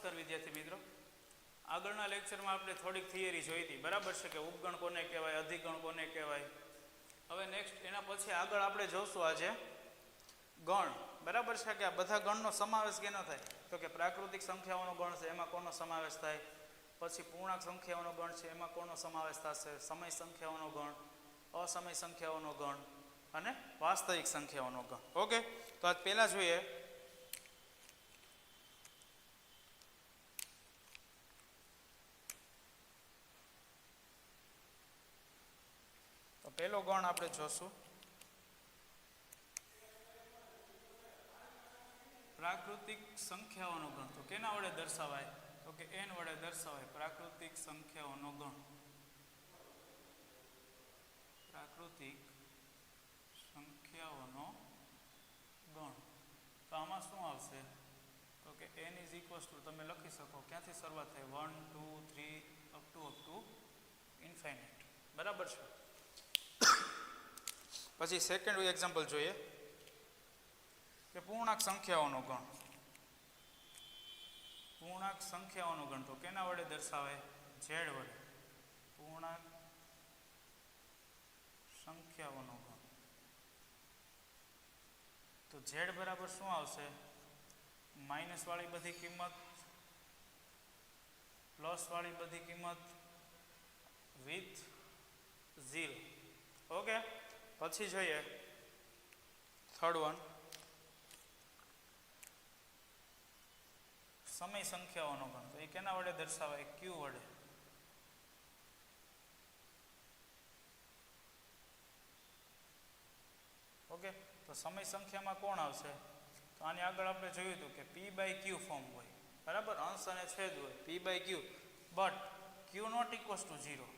નમસ્કાર વિદ્યાર્થી મિત્રો, આગળના લેક્ચરમાં આપણે થોડીક થિયરી જોઈ હતી, બરાબર છે કે ઉપગણ કોને કહેવાય, અધિગણ કોને કહેવાય. હવે નેક્સ્ટ એના પછી આગળ આપણે જોશું આજે ગણ, બરાબર છે કે આ બધા ગણનો સમાવેશ કેનો થાય, તો કે પ્રાકૃતિક સંખ્યાઓનો ગણ છે એમાં કોનો સમાવેશ થાય, પછી પૂર્ણાંક સંખ્યાઓનો ગણ છે એમાં કોનો સમાવેશ થશે, સમય સંખ્યાઓનો ગણ, અસમય સંખ્યાઓનો ગણ અને વાસ્તવિક સંખ્યાઓનો ગણ. ઓકે, તો આજ પહેલા જોઈએ તો પહેલો ગણ આપણે જોશું પ્રાકૃતિક સંખ્યાઓનો ગણ. તો કેના વડે દર્શાવાય, તો કે n વડે દર્શાવાય પ્રાકૃતિક સંખ્યાઓનો ગણ. પ્રાકૃતિક સંખ્યાઓનો ગણ. તો આમાં શું આવશે, તો કે n ઇઝ ઇક્વલ્સ ટુ, તમે લખી શકો ક્યાંથી શરૂઆત થાય, 1 2 3 અપ ટુ ઇન્ફાઇનાઇટ, બરાબર છે. પછી સેકન્ડ એક્ઝામ્પલ જોઈએ કે પૂર્ણાંક સંખ્યાઓનો ગણ. પૂર્ણાંક સંખ્યાઓનો ગણ તો કેના વડે દર્શાવાય, z વડે. પૂર્ણાંક સંખ્યાઓનો ગણ તો z બરાબર શું આવશે, માઇનસ વાળી બધી કિંમત, પ્લસ વાળી બધી કિંમત વિથ 0. ઓકે, પછી જોઈએ થર્ડ વન, સમય સંખ્યાઓનો ગણ. તો એ કેના વડે દર્શાવાય, q વડે. ઓકે, તો સમય સંખ્યામાં કોણ આવશે, તો આની આગળ આપણે જોયું હતું કે p/q ફોર્મ હોય, બરાબર, અંશ અને છેદ હોય, p/q, but q not equals to 0.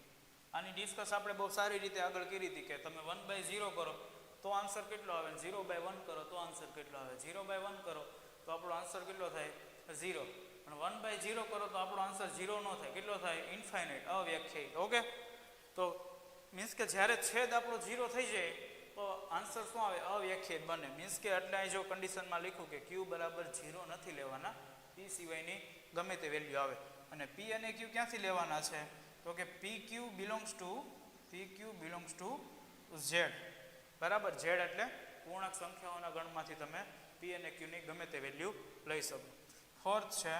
આની ડિસ્કસ આપણે બહુ સારી રીતે આગળ કરી હતી કે તમે 1/0 કરો તો આન્સર કેટલો આવે, 0/1 કરો તો આન્સર કેટલો આવે, 0/1 કરો તો આપણો આન્સર કેટલો થાય, 0. પણ 1/0 કરો તો આપણો આન્સર 0 ન થાય, કેટલો થાય, ઇન્ફાઇનાઇટ, અવ્યાખ્યાયિત. ઓકે, તો મીન્સ કે જ્યારે છેદ આપણો 0 થઈ જાય તો આન્સર શું આવે, અવ્યાખ્યાયિત બને. મીન્સ કે એટલે અહીં જો કન્ડિશનમાં લખ્યું કે q બરાબર 0 નથી લેવાના, p સિવાયની ગમે તે વેલ્યુ આવે. અને p અને q ક્યાંથી લેવાના છે, તો કે pq બિલોંગ્સ ટુ z, બરાબર. z એટલે પૂર્ણાંક સંખ્યાઓના ગણમાંથી તમે p અને q ની ગમે તે વેલ્યુ લઈ શકો. ફોર્થ છે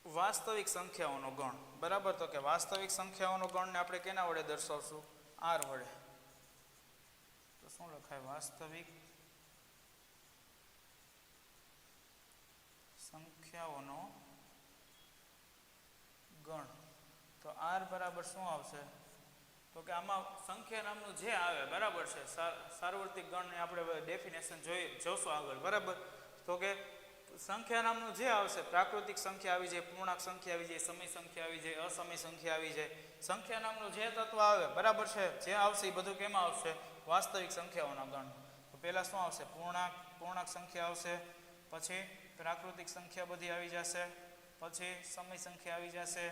વાસ્તવિક સંખ્યાઓનો ગણ, બરાબર. તો કે વાસ્તવિક સંખ્યાઓનો ગણને આપણે કેના વડે દર્શાવશું, r વડે. તો શું લખાય, વાસ્તવિક સંખ્યાઓનો ગણ. તો r બરાબર શું આવશે, તો કે આમાં સંખ્યા નામનું જે આવે, બરાબર છે, સાર્વત્રિક ગણને આપણે ડેફિનેશન જોશું આગળ, બરાબર. તો કે સંખ્યા નામનું જે આવશે, પ્રાકૃતિક સંખ્યા આવી જાય, પૂર્ણાંક સંખ્યા આવી જાય, સમય સંખ્યા આવી જાય, અસમય સંખ્યા આવી જાય, સંખ્યા નામનું જે તત્વ આવે, બરાબર છે, જે આવશે એ બધું કેમાં આવશે, વાસ્તવિક સંખ્યાઓના ગણ. તો પહેલાં શું આવશે, પૂર્ણાંક સંખ્યા આવશે, પછી પ્રાકૃતિક સંખ્યા બધી આવી જશે, પછી સમય સંખ્યા આવી જશે,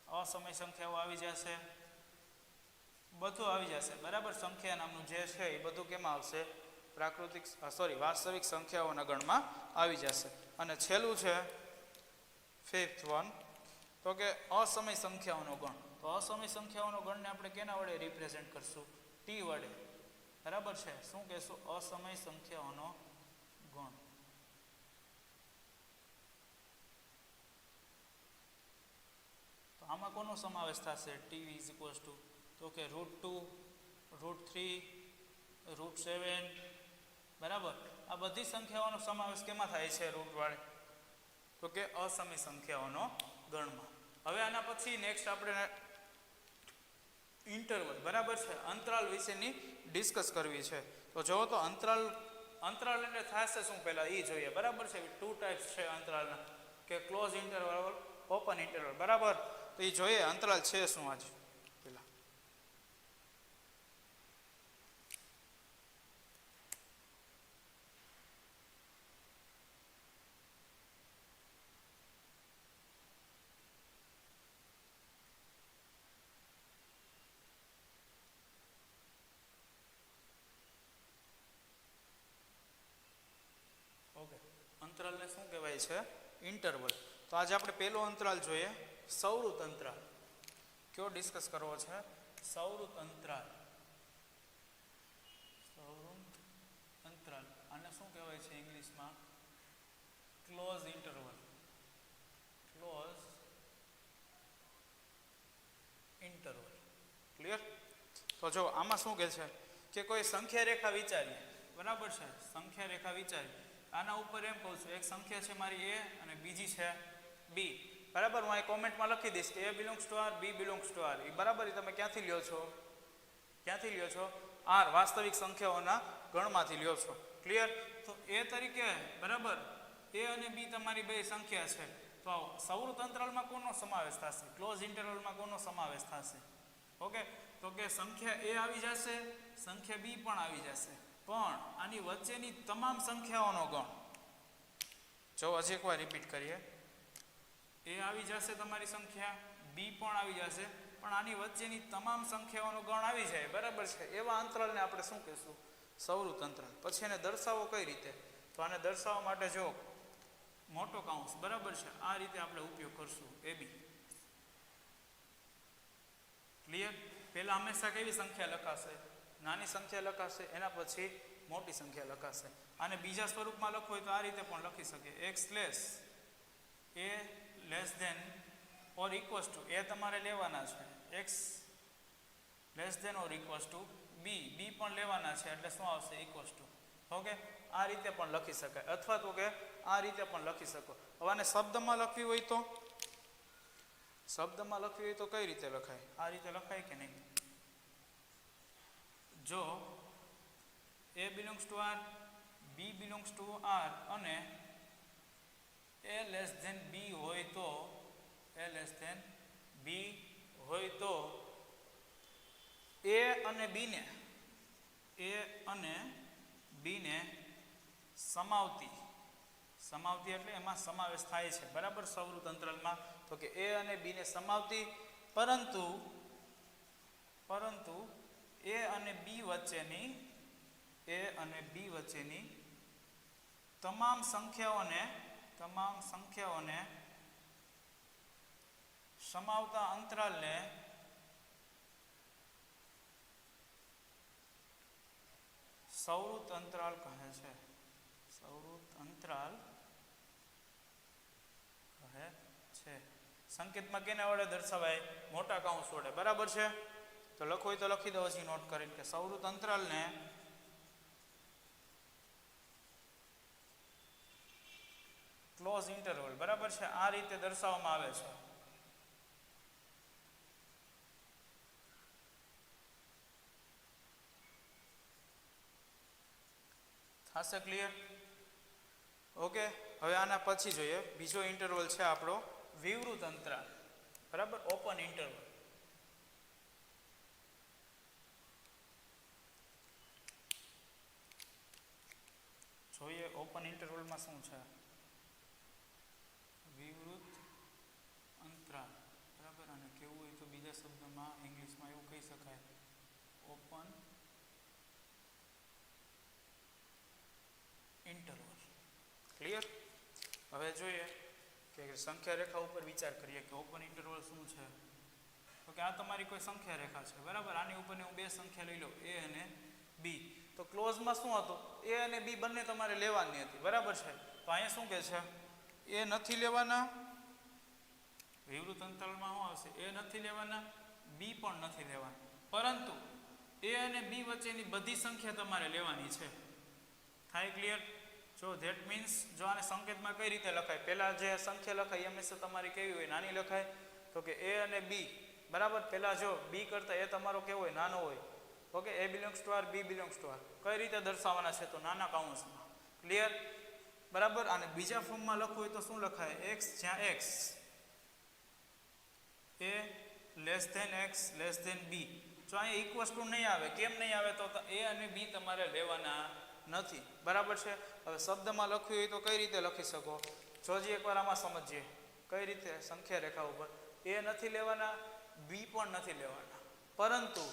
અસમય સંખ્યાઓ આવી જશે, બધું આવી જશે, બરાબર. સંખ્યા નામનું જે છે એ બધું કેમાં આવશે, વાસ્તવિક સંખ્યાઓના ગણમાં આવી જશે. અને છેલ્લું છે ફિફ્થ વન, તો કે અસમય સંખ્યાઓનો ગણ. તો અસમય સંખ્યાઓનો ગણને આપણે કેના વડે રિપ્રેઝેન્ટ કરશું, t વડે, બરાબર છે. શું કહેશું, અસમય સંખ્યાઓનો ગણ. તો આમાં કોનો સમાવેશ થશે, t ઇઝ ઇક્વલ્સ ટુ, તો કે √2, √3, √7, બરાબર. આ બધી સંખ્યાઓનો સમાવેશ કેમાં થાય છે, રૂટ વાળે, તો કે અસમય સંખ્યાઓનો ગણમાં. હવે આના પછી નેક્સ્ટ આપણે ઇન્ટરવલ, બરાબર છે, અંતરાલ વિશેની ડિસ્કસ કરવી છે. તો જો તો અંતરાલ એટલે થશે શું પહેલા એ જોઈએ, બરાબર છે. 2 ટાઈપ્સ છે અંતરાલના, કે ક્લોઝ ઇન્ટરવલ, ઓપન ઇન્ટરવલ, બરાબર. તો એ જોઈએ અંતરાલ છે શું આજે પેલા. અંતરાલને શું કહેવાય છે? ઇન્ટરવલ. તો આજે આપણે પહેલો અંતરાલ જોઈએ, સૌરુત અંતરાલ. કયો ડિસ્કસ કરવો છે? સૌરુત અંતરાલ. સૌરુત અંતરાલ આને શું કહેવાય છે ઇંગ્લિશમાં? Close interval. Close interval. Clear? તો જો આમાં શું કહે છે કે કોઈ સંખ્યા રેખા વિચારીએ, બરાબર છે? સંખ્યા રેખા વિચારીએ, આના ઉપર એમ કહું છું એક સંખ્યા છે મારી a અને બીજી છે b, બરાબર? હું અહીં કોમેન્ટમાં લખી દઈશ કે a belongs to r, b belongs to r. એ બરાબર તમે ક્યાંથી લ્યો છો? ક્યાંથી લ્યો છો? r વાસ્તવિક સંખ્યાઓના ગણમાંથી લ્યો છો. ક્લિયર? તો a તરીકે, બરાબર, a અને b તમારી બે સંખ્યા છે. તો સૌરુત અંતરાલમાં કોનો સમાવેશ થશે? ક્લોઝ ઇન્ટરવલમાં કોનો સમાવેશ થશે? ઓકે, તો કે સંખ્યા a આવી જશે, સંખ્યા b પણ આવી જશે, પણ આની વચ્ચેની તમામ સંખ્યાઓનો ગણ. જો હજી એકવાર રિપીટ કરીએ, a આવી જશે તમારી સંખ્યા, b પણ આવી જશે, પણ આની વચ્ચેની તમામ સંખ્યાઓનો ગણ આવી જાય, બરાબર છે? એવા અંતરાલને આપણે શું કહીશું? સૌરુત અંતરાલ. પછી એને દર્શાવો કઈ રીતે? તો આને દર્શાવવા માટે જો મોટો કૌંસ, બરાબર છે, આ રીતે આપણે ઉપયોગ કરશું, ab. ક્લિયર? પહેલા હંમેશા કેવી સંખ્યા લખાશે? નાની સંખ્યા લખાશે, એના પછી મોટી સંખ્યા લખાશે. આને બીજા સ્વરૂપમાં લખવું હોય તો આ રીતે પણ લખી શકે, x less a less than or equals to, એ તમારે લેવાના છે, x less than or equals to b, b પણ લેવાના છે, એટલે શું આવશે? Equals to. ઓકે, આ રીતે પણ લખી શકાય, અથવા તો કે આ રીતે પણ લખી શકો. હવે આને શબ્દમાં લખવી હોય તો? શબ્દમાં લખવી હોય તો કઈ રીતે લખાય? આ રીતે લખાય કે નહીં? જો a belongs to r, b belongs to r અને a લેસ ધેન b હોય તો, a લેસ ધેન b હોય તો a અને b ને સમાવતી એટલે એમાં સમાવેશ થાય છે, બરાબર? સૌરુત અંતરાલમાં તો કે a અને b ને સમાવતી, પરંતુ a અને b વચ્ચેની તમામ સંખ્યાઓને સમાવતા અંતરાલને સૌરુત અંતરાલ કહે છે. સૌરુત અંતરાલ કહે છે. સંકેતમાં કેના વડે દર્શાવાય? મોટા કૌંસ વડે, બરાબર છે? તો લખો હોય તો લખી દો હજી નોટ કરીને કે સૌરુત અંતરાલને ક્લોઝ ઇન્ટરવલ, બરાબર છે, આ રીતે દર્શાવવામાં આવે છે. થશે ક્લિયર? ઓકે, હવે આના પછી જોઈએ બીજો ઇન્ટરવલ છે આપણો વિવૃત અંતરાલ, બરાબર? Open interval. જોઈએ ઓપન ઇન્ટરવલમાં શું છે? વિવૃત અંતરાલ, બરાબર? અને કેવું હોય તો બીજા શબ્દમાં ઇંગ્લિશમાં એવું કહી શકાય, ઓપન ઇન્ટરવલ. ક્લિયર? હવે જોઈએ કે સંખ્યા રેખા ઉપર વિચાર કરીએ કે ઓપન ઇન્ટરવલ શું છે. તો કે આ તમારી કોઈ સંખ્યા રેખા છે, બરાબર? આની ઉપર હું બે સંખ્યા લઈ લઉં, a અને b. તો ક્લોઝમાં શું હતું? a અને b બંને તમારે લેવાની હતી, બરાબર છે? તો અહીંયા શું કહે છે? a નથી લેવાના. વિવૃત અંતરાલમાં શું આવશે? a નથી લેવાના, b પણ નથી લેવાના, પરંતુ a અને b વચ્ચેની બધી સંખ્યા તમારે લેવાની છે. થાય ક્લિયર? જો ધેટ મીન્સ જો આને સંકેતમાં કઈ રીતે લખાય? પહેલા જે સંખ્યા લખાય હંમેશા તમારી કેવી હોય? નાની લખાય. તો કે a અને b, બરાબર? પહેલા જો b કરતા a તમારો કેવો હોય? નાનો હોય. Okay, a belongs to r, b belongs to r. કઈ રીતે દર્શાવવાના છે? તો નાના કૌંસમાં. ક્લિયર? બરાબર? અને બીજા ફોર્મમાં લખવું હોય તો શું લખાય? x જ્યાં x, a less than x less than b. જો અહીંયા ઇક્વલ્સ ટુ નહીં આવે, કેમ નહીં આવે? તો a અને b તમારે લેવાના નથી, બરાબર છે? હવે શબ્દમાં લખ્યું હોય તો કઈ રીતે લખી શકો? જોજી એકવાર આમાં સમજીએ કઈ રીતે સંખ્યા રેખા ઉપર a નથી લેવાના, b પણ નથી લેવાના, પરંતુ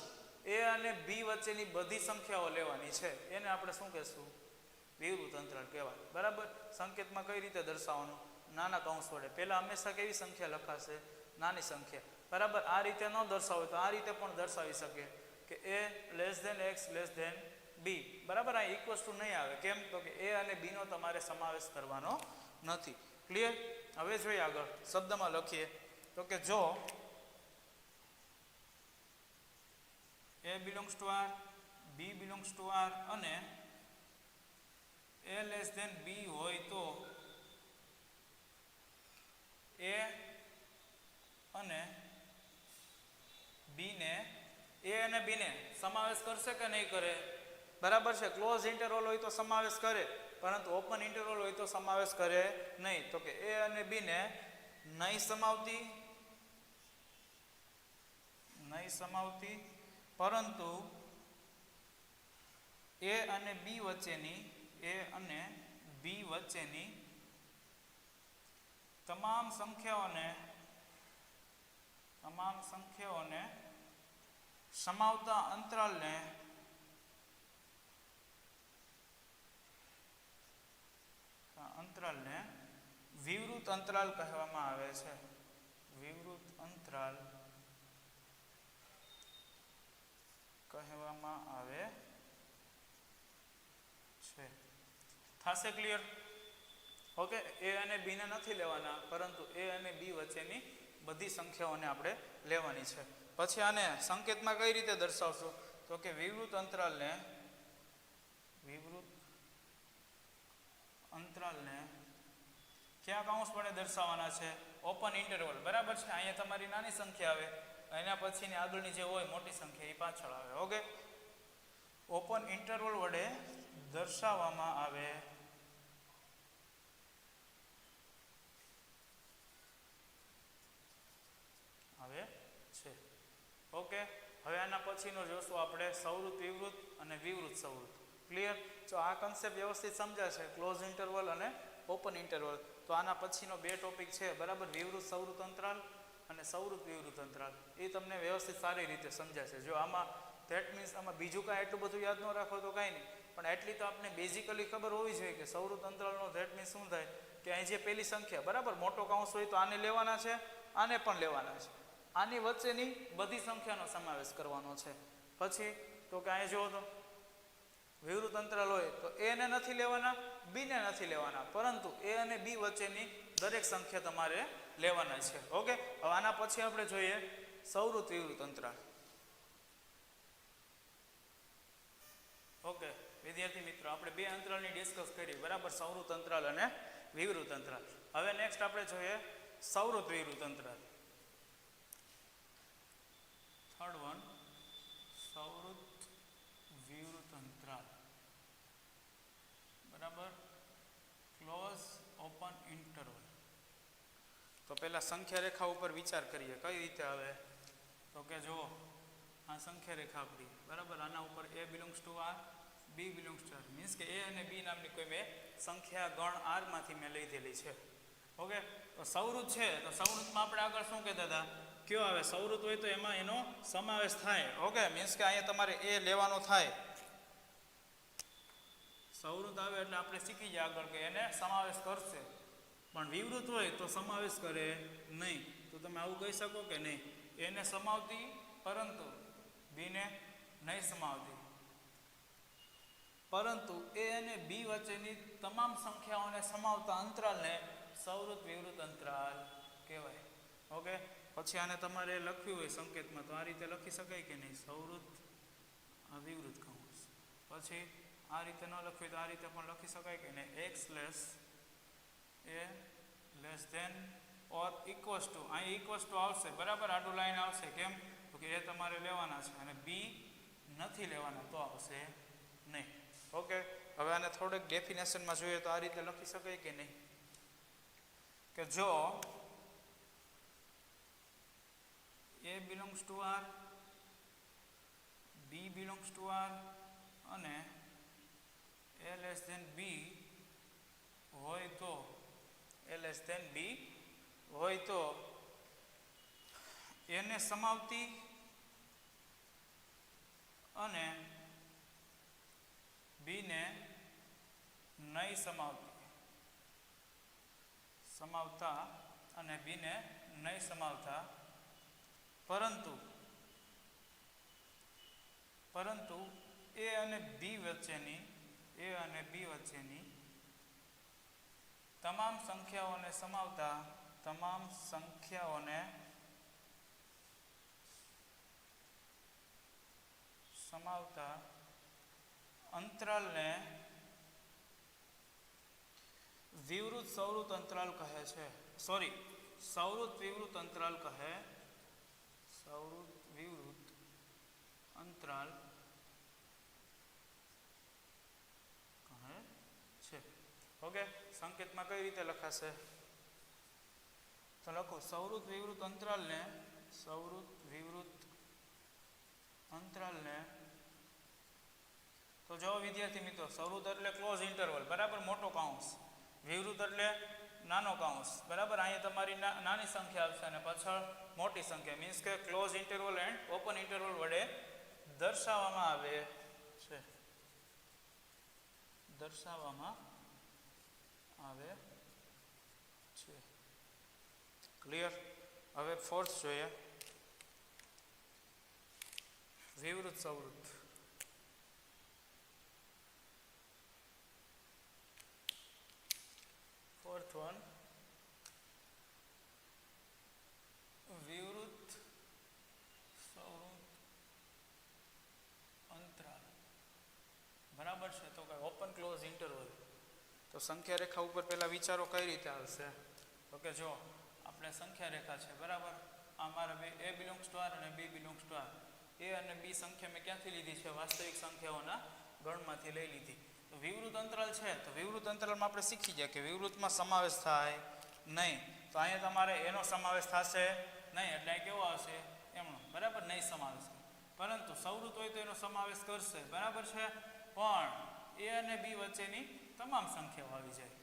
a અને b વચ્ચેની બધી સંખ્યાઓ લેવાની છે. એને આપણે શું કહેશું? વિવૃત અંતરાલ કહેવાય. બરાબર. સંકેતમાં કઈ રીતે દર્શાવવાનું? નાના કૌંસ વડે. પહેલાં હંમેશા કેવી સંખ્યા લખાશે? નાની સંખ્યા. બરાબર. આ રીતે ન દર્શાવે તો આ રીતે પણ દર્શાવી શકે કે a less than x less than b. બરાબર. આ ઇક્વલ્સ ટુ નહીં આવે. કેમ? તો કે a અને b નો તમારે સમાવેશ કરવાનો નથી. ક્લિયર? હવે જોઈએ આગળ શબ્દમાં લખીએ તો કે જો a belongs to r, b belongs to r અને a લેસ ધેન b હોય તો a અને b ને a અને b ને સમાવેશ કરશે કે નહીં કરે? બરાબર છે. ક્લોઝ ઇન્ટરવલ હોય તો સમાવેશ કરે, પરંતુ ઓપન ઇન્ટરવલ હોય તો સમાવેશ કરે નહીં. તો કે a અને b ને નહીં સમાવતી પરંતુ a અને b વચ્ચેની તમામ સંખ્યાઓને સમાવતા અંતરાલને વિવૃત અંતરાલ કહેવામાં આવે છે. વિવૃત અંતરાલ કહેવામાં આવે છે. થાશે ક્લિયર? ઓકે. a અને b ને નથી લેવાના, પરંતુ a અને b વચ્ચેની બધી સંખ્યાઓને આપણે લેવાની છે. પછી આને સંકેતમાં કઈ રીતે દર્શાવશું? તો કે વિવૃત અંતરાલને ક્યાં કૌંસ વડે દર્શાવવાના છે? Open interval. બરાબર છે. અહીંયા તમારી નાની સંખ્યા આવે, એના પછીની આગળની જે હોય મોટી સંખ્યા એ પાછળ આવે. ઓકે. ઓપન ઇન્ટરવલ વડે દર્શાવવામાં આવે છે. ઓકે. હવે આના પછીનો જોશું આપણે સવૃત વિવૃત અને વિવૃત સવૃત. ક્લિયર? જો આ કન્સેપ્ટ વ્યવસ્થિત સમજાશે, ક્લોઝ ઇન્ટરવલ અને ઓપન ઇન્ટરવલ, તો આના પછીનો બે ટોપિક છે. બરાબર. વિવૃત સવૃત અંતરાલ અને સવૃત વિવૃત અંતરાલ. એ તમને વ્યવસ્થિત સારી રીતે સમજાશે. જો આમાં ધેટ મીન્સ આમાં બીજું કાંઈ એટલું બધું યાદ ન રાખો તો કાંઈ નહીં, પણ એટલી તો આપણે બેઝિકલી ખબર હોવી જોઈએ કે સવૃત અંતરાલનો ધેટ મીન્સ શું થાય કે અહીં જે પેલી સંખ્યા, બરાબર, મોટો કૌંસ હોય તો આને લેવાના છે, આને પણ લેવાના છે. આની વચ્ચેની બધી સંખ્યાનો સમાવેશ કરવાનો છે. પછી તો કે અહીં જુઓ તો વિવૃત અંતરાલ હોય તો a ને નથી લેવાના, b ને નથી લેવાના, પરંતુ a અને b વચ્ચેની દરેક સંખ્યા તમારે લેવાના છે. ઓકે. હવે આના પછી આપણે જોઈએ સવૃત વિવૃત અંતરાલ. ઓકે વિદ્યાર્થી મિત્રો, આપણે બે અંતરાલની ડિસ્કસ કરી. બરાબર. સવૃત અંતરાલ અને વિવૃત અંતરાલ. હવે નેક્સ્ટ આપણે જોઈએ સવૃત વિવૃત અંતરાલ. થર્ડ વન, સવૃત વિવૃત અંતરાલ. બરાબર. Close open interval. તો પહેલા સંખ્યા રેખા ઉપર વિચાર કરીએ કઈ રીતે આવે. તો કે જો આ સંખ્યા રેખા આપણી, બરાબર, આના ઉપર a belongs to r, b belongs to r, means કે a અને b નામની કોઈ મેં સંખ્યા ગણ r માંથી મેં લીધેલી છે. ઓકે. તો સવૃત છે, તો સવૃતમાં આપણે આગળ શું કહેતા હતા? કયો આવે? સવૃત હોય તો એમાં એનો સમાવેશ થાય. ઓકે. મીન્સ કે અહીંયા તમારે a લેવાનો થાય. સવૃત આવે એટલે આપણે શીખી જાય આગળ કે એને સમાવેશ કરશે. પણ વિવૃત હોય તો સમાવેશ કરે નહીં. તો તમે આવું કહી શકો કે નહીં, એને સમાવતી પરંતુ b ને નહીં સમાવતી, પરંતુ a અને b વચ્ચેની તમામ સંખ્યાઓને સમાવતા અંતરાલને સવૃત વિવૃત અંતરાલ કહેવાય. ઓકે. પછી આને તમારે લખ્યું હોય સંકેતમાં તો આ રીતે લખી શકાય કે નહીં? સવૃત વિવૃત કૌંસ. પછી આ રીતે ન લખ્યું તો આ રીતે પણ લખી શકાય કે નહીં? x less a less than or equals to, અહીં ઇક્વલ્સ ટુ આવશે. બરાબર. આડું લાઈન આવશે. કેમ? તો કે એ તમારે લેવાના છે અને b નથી લેવાના તો આવશે નહીં. ઓકે. હવે આને થોડેક ડેફિનેશનમાં જોઈએ તો આ રીતે લખી શકાય કે નહીં? કે જો a belongs to r, b belongs to r અને a લેસ ધેન b હોય તો એને સમાવતી અને b ને નહીં સમાવતા અને બીને નહીં સમાવતા, પરંતુ એ અને બી વચ્ચેની તમામ સંખ્યાઓને સમાવતા અંતરાલને વિવૃત સૌવૃત અંતરાલ કહે છે. સૌવૃત વિવૃત અંતરાલ કહે. સૌવૃત વિવૃત અંતરાલ કહે છે. ઓકે, સંકેતમાં કઈ રીતે લખાશે તો લખો સૌવૃત વિવૃત અંતરાલને તો જો વિદ્યાર્થી મિત્રો, સૌવૃત એટલે ક્લોઝ ઇન્ટરવલ, બરાબર, મોટો કૌંસ. વિવૃત એટલે નાનો કૌંસ, બરાબર. અહીંયા તમારી નાની સંખ્યા આવશે અને પાછળ મોટી સંખ્યા, મીન્સ કે close interval and open interval વડે દર્શાવવામાં આવે છે. ક્લિયર? હવે ફોર્થ જોઈએ, વિવૃત સૌવૃત. ફોર્થ વન, વિવૃત સૌવૃત અંતરાલ, બરાબર છે. તો કે ઓપન ક્લોઝ ઇન્ટરવલ. તો સંખ્યા રેખા ઉપર પહેલા વિચારો કઈ રીતે આવશે તો કે જો આપણે સંખ્યા રેખા છે, બરાબર. આ મારા બે એ બિલોંગ્સ ટુ આર અને બી બિલોંગ્સ ટુ આર. એ અને બી સંખ્યા મેં ક્યાંથી લીધી છે? વાસ્તવિક સંખ્યાઓના ગણમાંથી લઈ લીધી. તો વિવૃત અંતરાલ છે, તો વિવૃત અંતરાલમાં આપણે શીખી ગયા કે વિવૃતમાં સમાવેશ થાય નહીં. તો અહીંયા તમારે એનો સમાવેશ થશે નહીં, એટલે અહીં કેવો આવશે? એમનો, બરાબર, નહીં સમાવેશ. પરંતુ સૌવૃત હોય તો એનો સમાવેશ કરશે, બરાબર છે. પણ એ અને બી વચ્ચેની તમામ સંખ્યાઓ આવી જાય.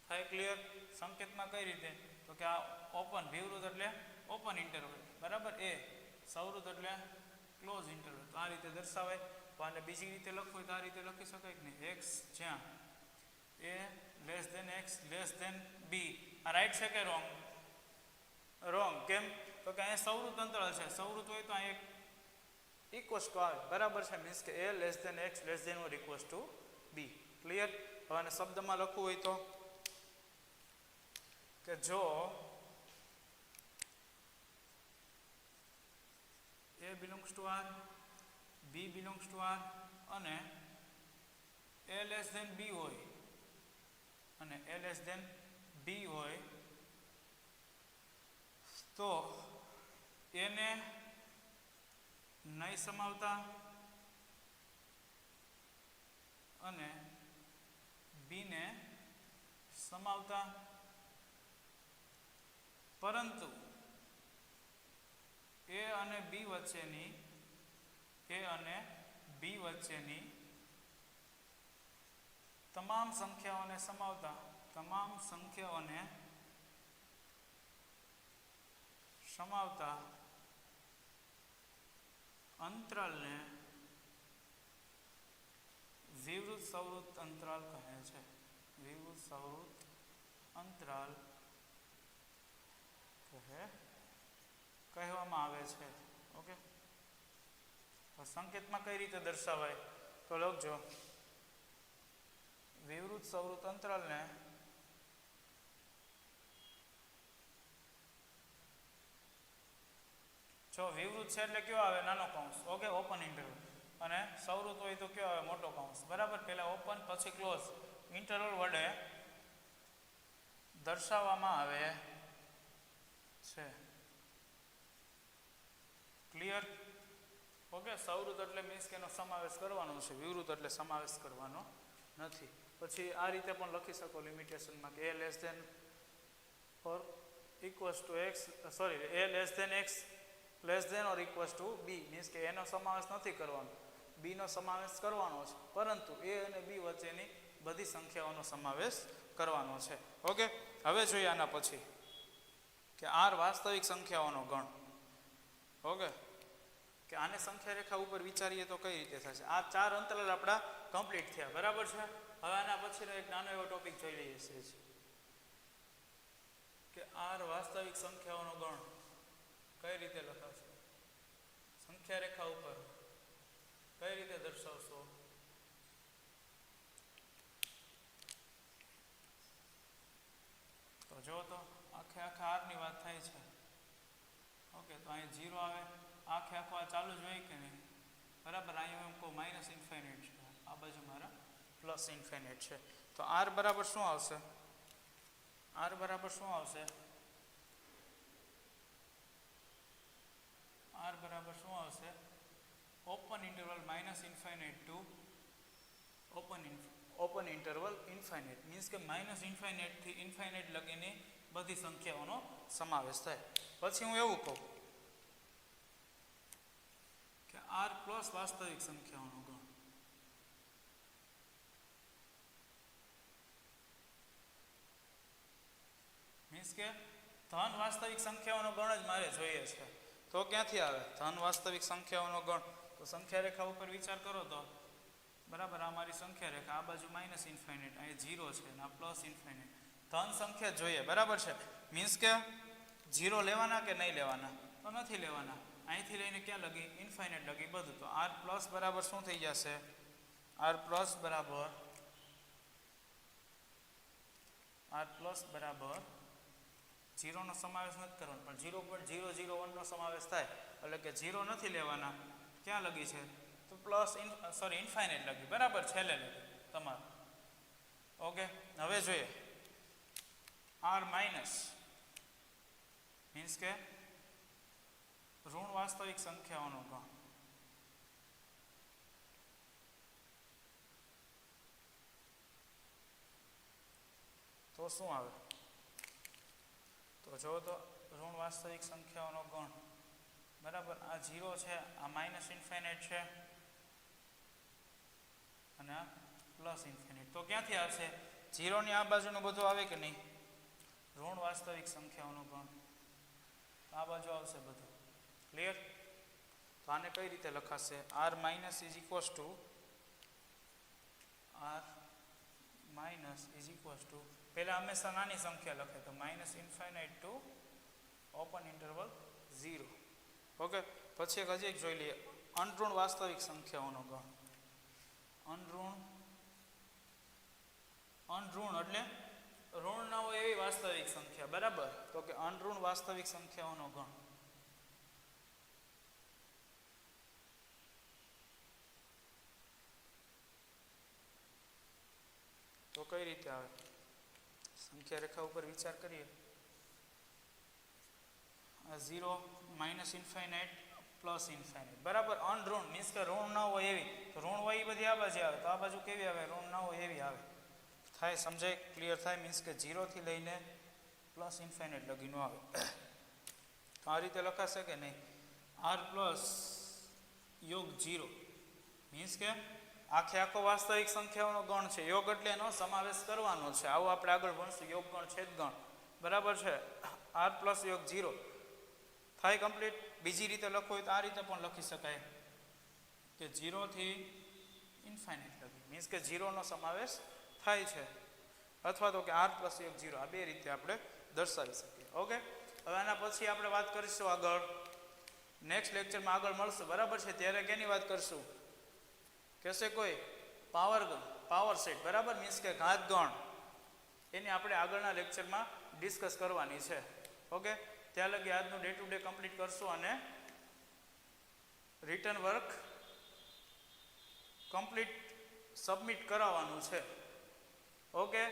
થાય ક્લિયર? સંકેતમાં કઈ રીતે તો કે આ ઓપન, વિવૃત એટલે ઓપન ઇન્ટરવલ, બરાબર. એ સૌવૃત એટલે ક્લોઝ ઇન્ટરવલ. તો આ રીતે દર્શાવાય. તો આને બીજી રીતે લખવું હોય તો આ રીતે લખી શકાય કે નહીં? એક્સ જ્યાં a less than x less than b. આ રાઈટ છે કે રોંગ? રોંગ. કેમ? તો કે અહીંયા સૌવૃત અંતરાલ છે. સૌવૃત હોય તો અહીં ઇક્વલ્સ ટુ આવે, બરાબર છે. મીન્સ કે a less than x less than or equals to b. Clear? હવે આને શબ્દમાં લખવું હોય તો કે જો a belongs to R, b belongs to R અને એ લેસ ધેન બી હોય તો એને નહીં સમાવતા અને બીને સમાવતા, પરંતુ એ અને બી વચ્ચેની તમામ સંખ્યાઓને સમાવતા અંતરાલને વિવૃત સૌવૃત અંતરાલ કહે છે. વિવૃત સૌવૃત અંતરાલ કહેવામાં આવે છે. ઓકે, સંકેતમાં કઈ રીતે દર્શાવાય તો લખજો વિવૃત સૌવૃત અંતરાલને જો વિવૃત છે એટલે કયો આવે? નાનો કૌંસ. Okay, open interval. અને સૌવૃત હોય તો કયો આવે? મોટો કૌંસ, બરાબર. પહેલા ઓપન પછી ક્લોઝ ઇન્ટરવલ વડે દર્શાવવામાં આવે છે. ક્લિયર? ઓકે, સૌવૃત એટલે મીન્સ કે એનો સમાવેશ કરવાનો છે, વિવૃત એટલે સમાવેશ કરવાનો નથી. પછી આ રીતે પણ લખી શકો લિમિટેશનમાં કે a less than or equals to x, sorry, a less than x less than or equals to b. Means કે એનો સમાવેશ નથી કરવાનો, બીનો સમાવેશ કરવાનો છે, પરંતુ એ અને બી વચ્ચેની બધી સંખ્યાઓનો સમાવેશ કરવાનો છે. ઓકે, હવે જોઈએ આના પછી કે આર વાસ્તવિક સંખ્યાઓનો ગણ. ઓકે, કે આને સંખ્યા રેખા ઉપર વિચારીએ તો કઈ રીતે થશે? આ ચાર અંતરાલ આપણા કમ્પ્લીટ થયા. બરાબર છે. હવે આના પછીનો એક નાનો એવો ટોપિક જોઈ લઈએ છીએ કે આર વાસ્તવિક સંખ્યાઓનો ગણ કઈ રીતે લખાશે. સંખ્યા રેખા ઉપર કઈ રીતે દર્શાવશો. તો જો તો આખે આખા આરની વાત થાય છે. ઓકે, તો અહીં 0 આવે. આખે આખો આ ચાલુ જ હોય કે નહીં. બરાબર. અહીંયા એમ કહું માઇનસ ઇન્ફાઇનાઇટ છે, આ બાજુ મારા પ્લસ ઇન્ફાઇનાઇટ છે. તો આર બરાબર શું આવશે. આર બરાબર શું આવશે. આર બરાબર શું આવશે. Open interval minus infinite to open interval infinite. Means કે માઇનસ ઇન્ફાઇનાઇટથી ઇન્ફાઇનાઇટ લગીની બધી સંખ્યાઓનો સમાવેશ થાય. પછી હું એવું કહું કે આર પ્લસ વાસ્તવિક સંખ્યાઓનો ગણ. મીન્સ કે ધન વાસ્તવિક સંખ્યાઓનો ગણ જ મારે જોઈએ છે. તો ક્યાંથી આવે ધન વાસ્તવિક સંખ્યાઓનો ગણ. તો સંખ્યા રેખા ઉપર વિચાર કરો તો બરાબર. આ મારી સંખ્યા રેખા, આ બાજુ માઇનસ ઇન્ફાઇનાઇટ, અહીંયા 0 છે અને આ પ્લસ ઇન્ફાઇનાઇટ. ધન સંખ્યા જોઈએ. બરાબર છે. મીન્સ કે 0 લેવાના કે નહીં લેવાના. તો નથી લેવાના. અહીંથી લઈને ક્યાં લગી ઇન્ફાઇનાઇટ લગી બધું. તો આર પ્લસ બરાબર શું થઈ જશે. આર પ્લસ બરાબર 0 નો સમાવેશ નથી કરવાનો, પણ 0.001 નો સમાવેશ થાય. એટલે કે 0 નથી લેવાના. ક્યાં લગી છે તો પ્લસ ઇન્ફાઇનાઇટ લગી. બરાબર. છેલ્લે લગી તમારું. ઓકે, હવે જોઈએ આર માઇનસ. મીન્સ કે ઋણ વાસ્તવિક સંખ્યાઓનો ગણ. તો શું આવે. તો જો તો ઋણ વાસ્તવિક સંખ્યાઓનો ગણ. બરાબર. આ 0 છે, આ માઇનસ ઇન્ફાઇનાઇટ છે અને આ પ્લસ ઇન્ફાઇનાઇટ. તો ક્યાંથી આવશે. 0 ની આ બાજુનું બધું આવે કે નહીં. ઋણ વાસ્તવિક સંખ્યાઓનો ગણ આ બાજુ આવશે બધું. ક્લિયર. તો આને કઈ રીતે લખાશે. R minus is equals to પહેલા હંમેશા નાની સંખ્યા લખે. તો minus infinite to open interval 0. Okay, પછી હજી એક જોઈ લઈએ અનઋણ વાસ્તવિક સંખ્યાઓનો ગણ. અનઋણ એટલે ઋણ ન હોય એવી વાસ્તવિક સંખ્યા. બરાબર. તો કે અનઋણ વાસ્તવિક સંખ્યાઓનો ગણ. તો કઈ રીતે આવે. સંખ્યા રેખા ઉપર વિચાર કરીએ. 0 માઇનસ ઇન્ફાઇનાઇટ પ્લસ ઇન્ફાઇનાઇટ. બરાબર. અનઋણ મીન્સ કે ઋણ ન હોય એવી. તો ઋણ હોય એ બધી આ બાજુ આવે. તો આ બાજુ કેવી આવે. ઋણ ન હોય એવી આવે. થાય. સમજાય. ક્લિયર થાય. મીન્સ કે 0 થી લઈને પ્લસ ઇન્ફાઇનાઇટ લગીનું આવે. તો આ રીતે લખાશે કે નહીં. આર પ્લસ યોગ 0. મીન્સ કે આખે આખો વાસ્તવિક સંખ્યાઓનો ગણ છે. યોગ એટલે એનો સમાવેશ કરવાનો છે. આવું આપણે આગળ ભણશું. યોગ ગણ, છેદ ગણ. બરાબર છે. આર પ્લસ યોગ 0 થાય કમ્પ્લીટ. બીજી રીતે લખવું હોય તો આ રીતે પણ લખી શકાય કે 0 થી ઇન્ફાઇનાઇટ લગી. મીન્સ કે 0 નો સમાવેશ થાય છે. અથવા તો કે આર પ્લસ યોગ 0. આ બે રીતે આપણે દર્શાવી શકીએ. ઓકે, હવે આના પછી આપણે વાત કરીશું આગળ. નેક્સ્ટ લેક્ચરમાં આગળ મળશું. બરાબર છે. ત્યારે કેની વાત કરશું. કહેશે કોઈ પાવર સેટ. બરાબર. મીન્સ કે ઘાત ગણ. એની આપણે આગળના લેક્ચરમાં ડિસ્કસ કરવાની છે. ઓકે, ત્યાં લગી આજનું ડે ટુ ડે કમ્પ્લીટ કરશું અને રિટર્ન વર્ક કમ્પ્લીટ સબમિટ કરાવવાનું છે. ઓકે.